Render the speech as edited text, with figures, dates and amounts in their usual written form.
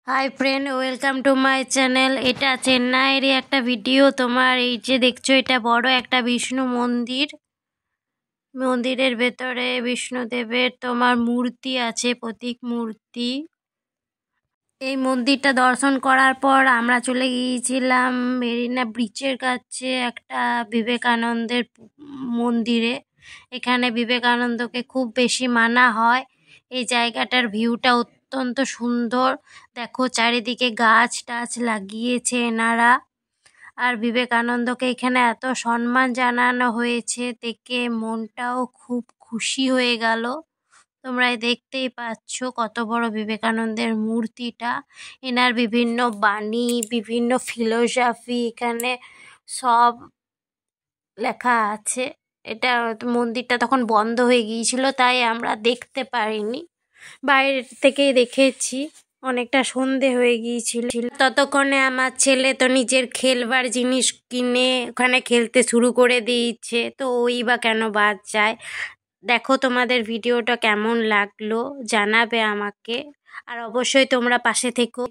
Hi friend, welcome to my channel. এটা চেন্নাইয়েরই একটা video. তোমার এই যে দেখছো, এটা বড় একটা বিষ্ণু মন্দির। মন্দিরের ভেতরে বিষ্ণুদেবের তোমার মূর্তি আছে, প্রতীক মূর্তি। এই মন্দিরটা দর্শন করার পর আমরা চলে গিয়েছিলাম মেরিনা ব্রিজের কাছে একটা বিবেকানন্দের মন্দিরে। এখানে বিবেকানন্দকে খুব বেশি মানা হয়। এই জায়গাটার ভিউটা অত্যন্ত সুন্দর। দেখো, চারিদিকে গাছ টাছ লাগিয়েছে এনারা। আর বিবেকানন্দকে এখানে এত সম্মান জানানো হয়েছে, দেখে মনটাও খুব খুশি হয়ে গেল। তোমরা দেখতেই পাচ্ছ কত বড় বিবেকানন্দের মূর্তিটা। এনার বিভিন্ন বাণী, বিভিন্ন ফিলোসফি এখানে সব লেখা আছে। এটা মন্দিরটা তখন বন্ধ হয়ে গিয়েছিল, তাই আমরা দেখতে পারিনি, বাইরে থেকেই দেখেছি। অনেকটা সন্ধে হয়ে গিয়েছিল। ততক্ষণে আমার ছেলে তো নিজের খেলবার জিনিস কিনে ওখানে খেলতে শুরু করে দিয়েছে, তো ওই বা কেন বাদ যায়। দেখো, তোমাদের ভিডিওটা কেমন লাগলো জানাবে আমাকে, আর অবশ্যই তোমরা পাশে থেকো।